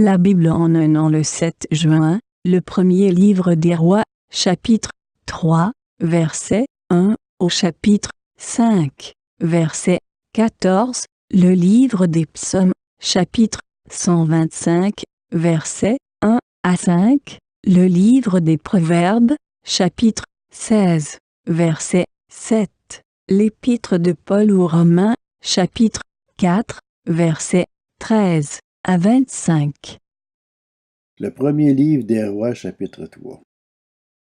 La Bible en un an le 7 juin, le premier livre des rois, chapitre 3, verset 1 au chapitre 5, verset 14, le livre des psaumes, chapitre 125, verset 1 à 5, le livre des proverbes, chapitre 16, verset 7, l'épître de Paul aux Romains, chapitre 4, verset 13 à 25. Le premier livre des rois, chapitre 3.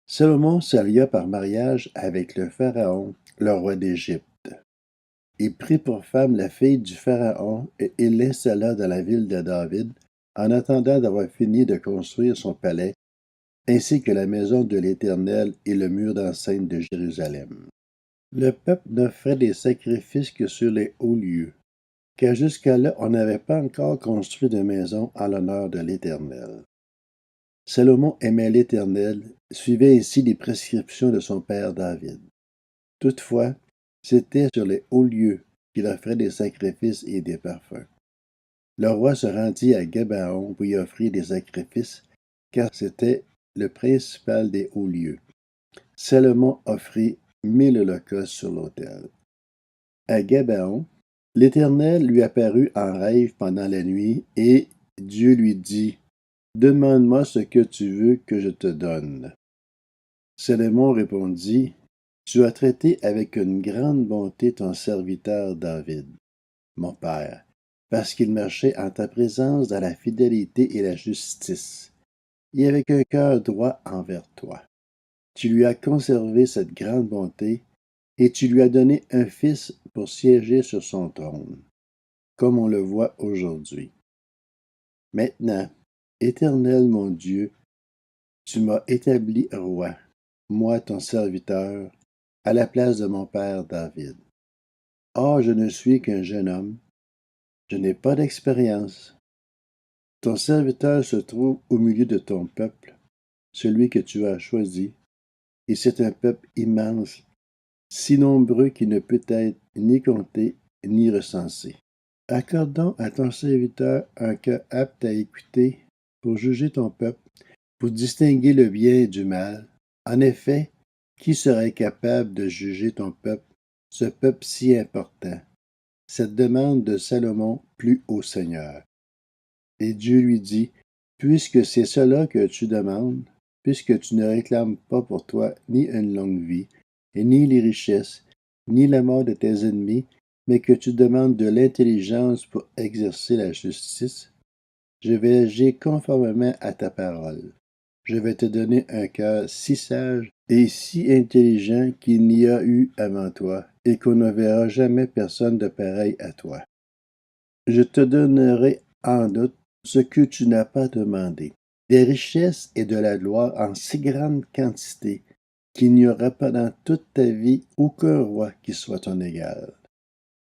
Salomon s'allia par mariage avec le Pharaon, le roi d'Égypte. Il prit pour femme la fille du Pharaon et il l'installa dans la ville de David, en attendant d'avoir fini de construire son palais, ainsi que la maison de l'Éternel et le mur d'enceinte de Jérusalem. Le peuple n'offrait des sacrifices que sur les hauts lieux, car jusqu'à-là on n'avait pas encore construit de maison en l'honneur de l'Éternel. Salomon aimait l'Éternel, suivait ainsi les prescriptions de son père David. Toutefois, c'était sur les hauts lieux qu'il offrait des sacrifices et des parfums. Le roi se rendit à Gabaon pour y offrir des sacrifices, car c'était le principal des hauts lieux. Salomon offrit 1000 holocaustes sur l'autel. À Gabaon, l'Éternel lui apparut en rêve pendant la nuit, et Dieu lui dit: « Demande-moi ce que tu veux que je te donne. » Salomon répondit: « Tu as traité avec une grande bonté ton serviteur David, mon père, parce qu'il marchait en ta présence dans la fidélité et la justice, et avec un cœur droit envers toi. Tu lui as conservé cette grande bonté, et tu lui as donné un fils pour siéger sur son trône, comme on le voit aujourd'hui. Maintenant, Éternel mon Dieu, tu m'as établi roi, moi ton serviteur, à la place de mon père David. Or, je ne suis qu'un jeune homme, je n'ai pas d'expérience. Ton serviteur se trouve au milieu de ton peuple, celui que tu as choisi, et c'est un peuple immense, si nombreux qu'il ne peut être ni compté ni recensé. Accorde donc à ton serviteur un cœur apte à écouter pour juger ton peuple, pour distinguer le bien du mal. En effet, qui serait capable de juger ton peuple, ce peuple si important? Cette demande de Salomon plut au Seigneur. Et Dieu lui dit: Puisque c'est cela que tu demandes, puisque tu ne réclames pas pour toi ni une longue vie, et ni les richesses, ni la mort de tes ennemis, mais que tu demandes de l'intelligence pour exercer la justice, je vais agir conformément à ta parole. Je vais te donner un cœur si sage et si intelligent qu'il n'y a eu avant toi, et qu'on ne verra jamais personne de pareil à toi. Je te donnerai en doute ce que tu n'as pas demandé, des richesses et de la gloire en si grande quantité qu'il n'y aura pas dans toute ta vie aucun roi qui soit ton égal.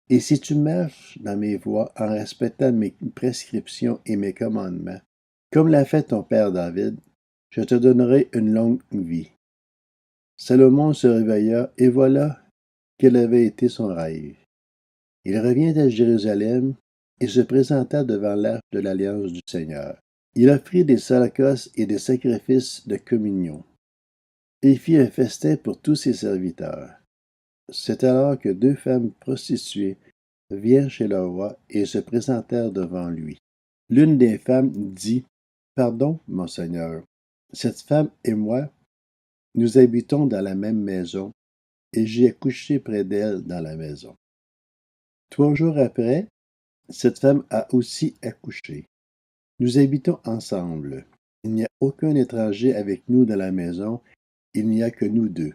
Et si tu marches dans mes voies en respectant mes prescriptions et mes commandements, comme l'a fait ton père David, je te donnerai une longue vie. Salomon se réveilla, et voilà quel avait été son rêve. Il revint à Jérusalem et se présenta devant l'arche de l'alliance du Seigneur. Il offrit des holocaustes et des sacrifices de communion, et fit un festin pour tous ses serviteurs. C'est alors que 2 femmes prostituées vinrent chez le roi et se présentèrent devant lui. L'une des femmes dit: « Pardon, mon Seigneur, cette femme et moi, nous habitons dans la même maison, et j'y ai couché près d'elle dans la maison. 3 jours après, cette femme a aussi accouché. Nous habitons ensemble. Il n'y a aucun étranger avec nous dans la maison, il n'y a que nous deux.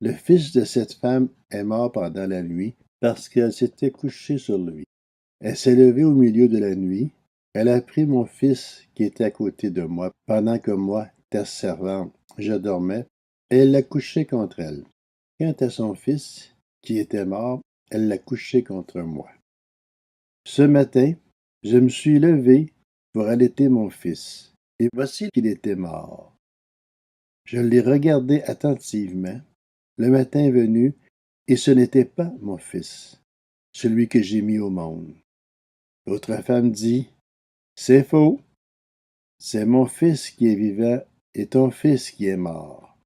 Le fils de cette femme est mort pendant la nuit parce qu'elle s'était couchée sur lui. Elle s'est levée au milieu de la nuit. Elle a pris mon fils qui était à côté de moi pendant que moi, ta servante, je dormais, et elle l'a couché contre elle. Quant à son fils, qui était mort, elle l'a couché contre moi. Ce matin, je me suis levé pour allaiter mon fils, et voici qu'il était mort. Je l'ai regardé attentivement. Le matin est venu, et ce n'était pas mon fils, celui que j'ai mis au monde. L'autre femme dit: C'est faux. C'est mon fils qui est vivant et ton fils qui est mort.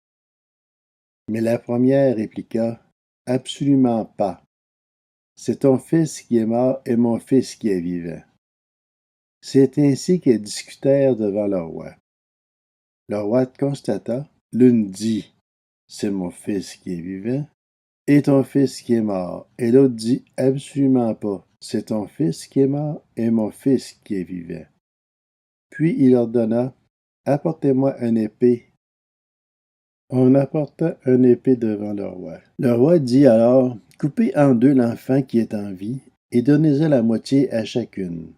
Mais la première répliqua, absolument pas. C'est ton fils qui est mort et mon fils qui est vivant. C'est ainsi qu'ils discutèrent devant le roi. Le roi constata, l'une dit, c'est mon fils qui est vivant, et ton fils qui est mort. Et l'autre dit, absolument pas, c'est ton fils qui est mort et mon fils qui est vivant. Puis il ordonna, apportez-moi une épée. On apporta une épée devant le roi. Le roi dit alors, coupez en deux l'enfant qui est en vie, et donnez-en la moitié à chacune.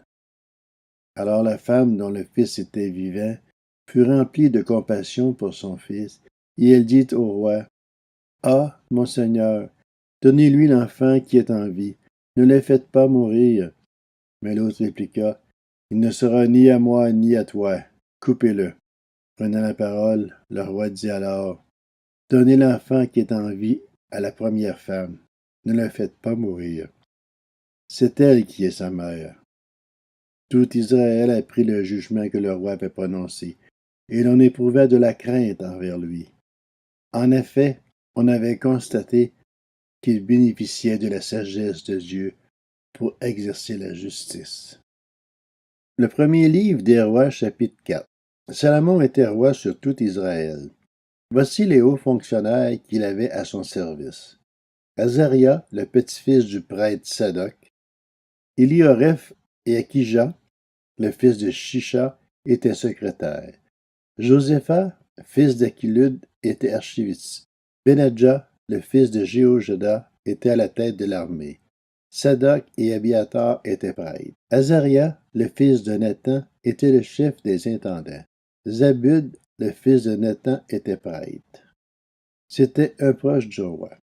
Alors la femme dont le fils était vivant fut remplie de compassion pour son fils, et elle dit au roi, ah, mon Seigneur, donnez-lui l'enfant qui est en vie, ne le faites pas mourir. Mais l'autre répliqua, il ne sera ni à moi ni à toi, coupez-le. Prenant la parole, le roi dit alors, donnez l'enfant qui est en vie à la première femme, ne le faites pas mourir. C'est elle qui est sa mère. Tout Israël apprit le jugement que le roi avait prononcé, et l'on éprouva de la crainte envers lui. En effet, on avait constaté qu'il bénéficiait de la sagesse de Dieu pour exercer la justice. Le premier livre des rois, chapitre 4. Salomon était roi sur tout Israël. Voici les hauts fonctionnaires qu'il avait à son service. Azaria, le petit-fils du prêtre Sadoc, Élioreph et Akija, le fils de Shisha, étaient secrétaires. Joséphat, fils d'Achilude, était archiviste. Benadja, le fils de Jéhojada, était à la tête de l'armée. Sadoc et Abiatar étaient prêtres. Azaria, le fils de Nathan, était le chef des intendants. Zabud, le fils de Nathan, était prêtre. C'était un proche du roi.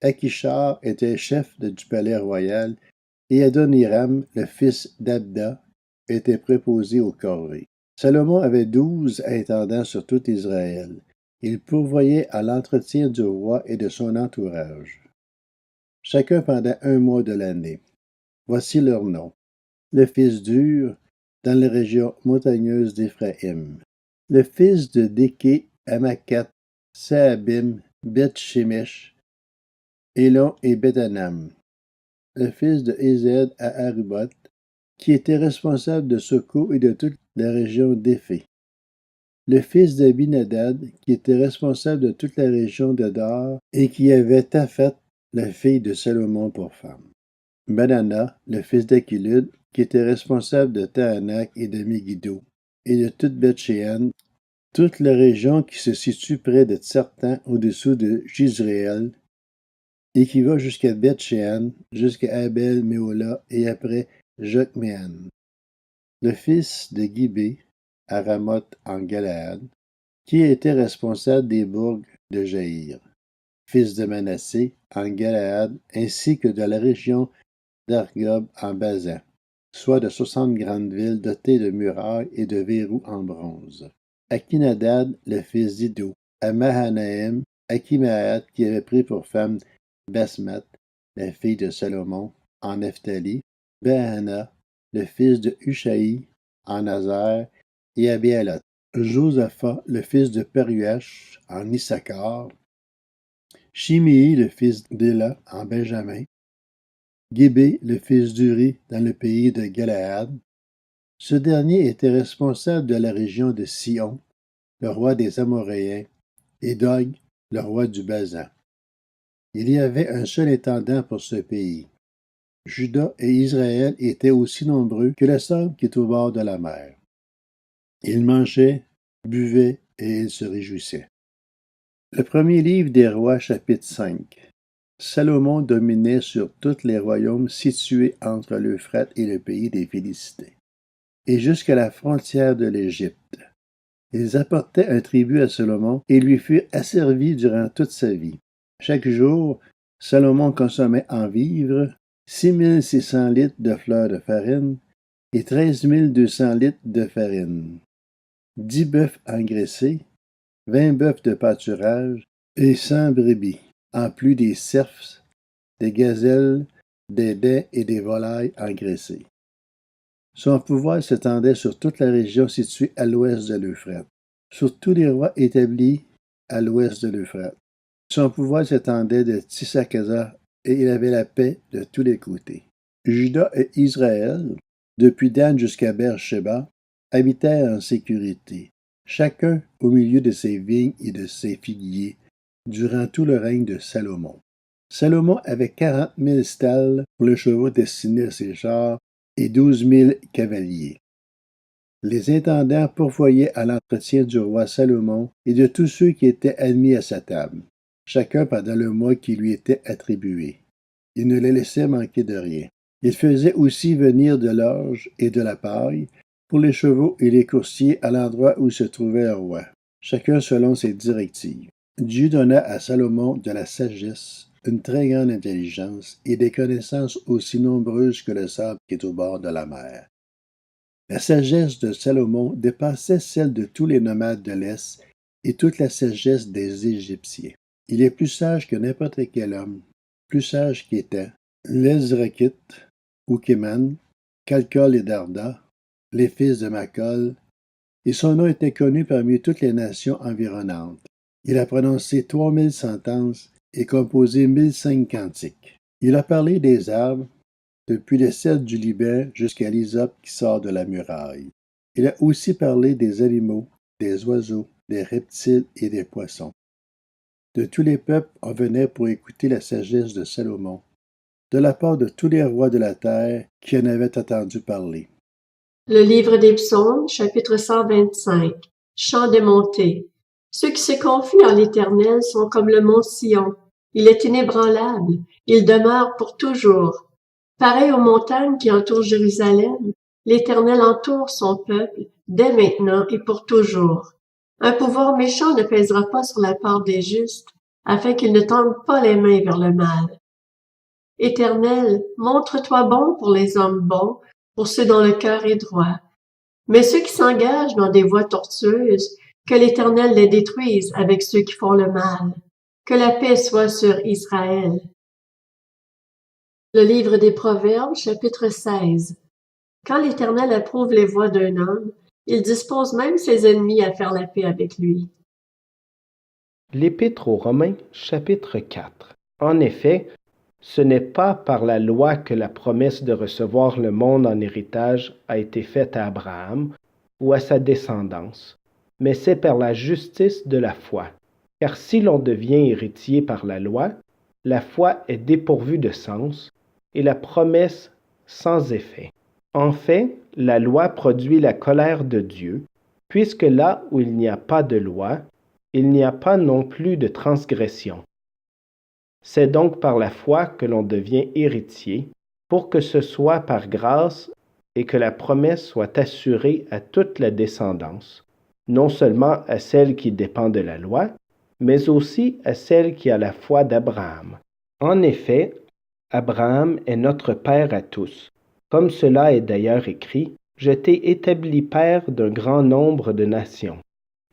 Akishar était chef du palais royal et Adoniram, le fils d'Abda, était préposé aux corvées. Salomon avait 12 intendants sur tout Israël. Il pourvoyait à l'entretien du roi et de son entourage, chacun pendant un mois de l'année. Voici leurs noms. Le fils d'Ur, dans les régions montagneuses d'Éphraïm. Le fils de Déké, Amakat, Saabim, Beth-Shemesh, Élon et Bethanam. Le fils de Ézed à Arubot, qui était responsable de Soko et de toute la région d'Éphé. Le fils d'Abinadad, qui était responsable de toute la région de Dor, et qui avait Taphat, la fille de Salomon, pour femme. Banana, le fils d'Achilude, qui était responsable de Tahanak et de Megiddo, et de toute Beth-Shean, toute la région qui se situe près de Tsartan au-dessous de Jizréel, et qui va jusqu'à Beth-Shean, jusqu'à Abel-Méola et après Jokméan. Le fils de Gibé, à Ramoth en Galaad, qui était responsable des bourgs de Jaïr, fils de Manassé en Galaad, ainsi que de la région d'Argob en Basan, soit de 60 grandes villes dotées de murailles et de verrous en bronze. Akinadad, le fils d'Ido, à Mahanaïm, Akimaat, qui avait pris pour femme Basmat, la fille de Salomon, en Nephtali, Bahana, le fils de Hushaï, en Nazaire, et Abialot. Josaphat, le fils de Peruach, en Issachar, Shimei, le fils d'Éla, en Benjamin, Gébé, le fils d'Uri, dans le pays de Galaad. Ce dernier était responsable de la région de Sion, le roi des Amoréens, et d'Og, le roi du Basan. Il y avait un seul intendant pour ce pays. Juda et Israël étaient aussi nombreux que le sable qui est au bord de la mer. Ils mangeaient, buvaient et ils se réjouissaient. Le premier livre des rois, chapitre 5. Salomon dominait sur tous les royaumes situés entre l'Euphrate et le pays des Philistins, et jusqu'à la frontière de l'Égypte. Ils apportaient un tribut à Salomon et lui furent asservis durant toute sa vie. Chaque jour, Salomon consommait en vivres 6600 litres de fleur de farine et 13 200 litres de farine, 10 bœufs engraissés, 20 bœufs de pâturage et 100 brebis, en plus des cerfs, des gazelles, des daims et des volailles engraissées. Son pouvoir s'étendait sur toute la région située à l'ouest de l'Euphrate, sur tous les rois établis à l'ouest de l'Euphrate. Son pouvoir s'étendait de Tsisakasa et il avait la paix de tous les côtés. Juda et Israël, depuis Dan jusqu'à Beersheba, habitèrent en sécurité, chacun au milieu de ses vignes et de ses figuiers, durant tout le règne de Salomon. Salomon avait 40 000 stalles pour les chevaux destinés à ses chars et 12 000 cavaliers. Les intendants pourvoyaient à l'entretien du roi Salomon et de tous ceux qui étaient admis à sa table, chacun pendant le mois qui lui était attribué. Il ne les laissait manquer de rien. Il faisait aussi venir de l'orge et de la paille pour les chevaux et les coursiers à l'endroit où se trouvait le roi, chacun selon ses directives. Dieu donna à Salomon de la sagesse, une très grande intelligence et des connaissances aussi nombreuses que le sable qui est au bord de la mer. La sagesse de Salomon dépassait celle de tous les nomades de l'Est et toute la sagesse des Égyptiens. Il est plus sage que n'importe quel homme, plus sage qu'Étan, l'Ezrakite, Oukéman, Calcol et Darda, les fils de Macol, et son nom était connu parmi toutes les nations environnantes. Il a prononcé 3000 sentences et composé 1005 cantiques. Il a parlé des arbres, depuis les cèdres du Liban jusqu'à l'hysope qui sort de la muraille. Il a aussi parlé des animaux, des oiseaux, des reptiles et des poissons. De tous les peuples, on venait pour écouter la sagesse de Salomon, de la part de tous les rois de la terre qui en avaient entendu parler. Le livre des psaumes, chapitre 125. Chant des montées. Ceux qui se confient en l'Éternel sont comme le mont Sion. Il est inébranlable, il demeure pour toujours. Pareil aux montagnes qui entourent Jérusalem, l'Éternel entoure son peuple, dès maintenant et pour toujours. Un pouvoir méchant ne pèsera pas sur la part des justes, afin qu'ils ne tendent pas les mains vers le mal. Éternel, montre-toi bon pour les hommes bons, pour ceux dont le cœur est droit. Mais ceux qui s'engagent dans des voies tortueuses, que l'Éternel les détruise avec ceux qui font le mal. Que la paix soit sur Israël. Le livre des Proverbes, chapitre 16. Quand l'Éternel approuve les voies d'un homme, il dispose même ses ennemis à faire la paix avec lui. L'Épître aux Romains, chapitre 4. En effet, ce n'est pas par la loi que la promesse de recevoir le monde en héritage a été faite à Abraham ou à sa descendance, mais c'est par la justice de la foi. Car si l'on devient héritier par la foi est dépourvue de sens et la promesse sans effet. En fait, la loi produit la colère de Dieu, puisque là où il n'y a pas de loi, il n'y a pas non plus de transgression. C'est donc par la foi que l'on devient héritier, pour que ce soit par grâce et que la promesse soit assurée à toute la descendance, non seulement à celle qui dépend de la loi, mais aussi à celle qui a la foi d'Abraham. En effet, Abraham est notre père à tous. Comme cela est d'ailleurs écrit, « Je t'ai établi père d'un grand nombre de nations ».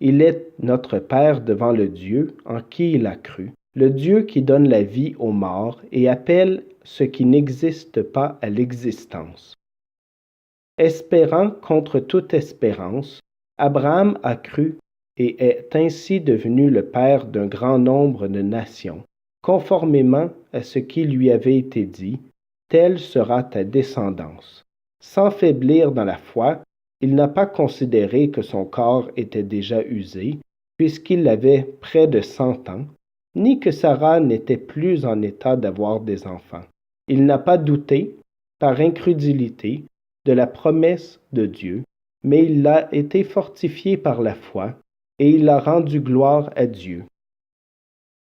Il est notre père devant le Dieu en qui il a cru, le Dieu qui donne la vie aux morts et appelle ce qui n'existe pas à l'existence. Espérant contre toute espérance, Abraham a cru et est ainsi devenu le père d'un grand nombre de nations, conformément à ce qui lui avait été dit, telle sera ta descendance. Sans faiblir dans la foi, il n'a pas considéré que son corps était déjà usé, puisqu'il avait près de 100 ans, ni que Sarah n'était plus en état d'avoir des enfants. Il n'a pas douté, par incrédulité, de la promesse de Dieu, mais il a été fortifié par la foi, et il a rendu gloire à Dieu.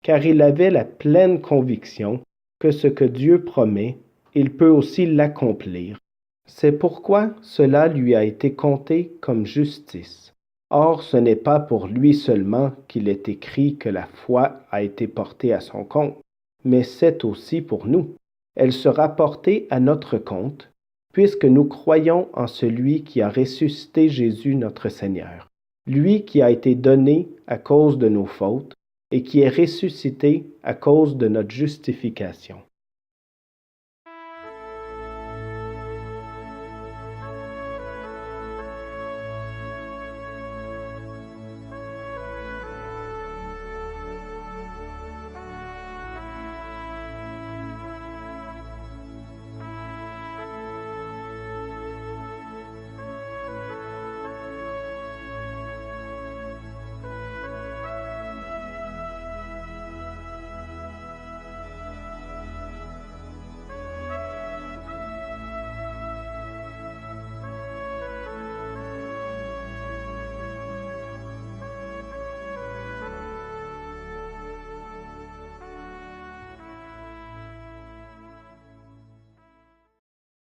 Car il avait la pleine conviction que ce que Dieu promet, il peut aussi l'accomplir. C'est pourquoi cela lui a été compté comme justice. Or, ce n'est pas pour lui seulement qu'il est écrit que la foi a été portée à son compte, mais c'est aussi pour nous. Elle sera portée à notre compte, puisque nous croyons en celui qui a ressuscité Jésus notre Seigneur, lui qui a été donné à cause de nos fautes et qui est ressuscité à cause de notre justification.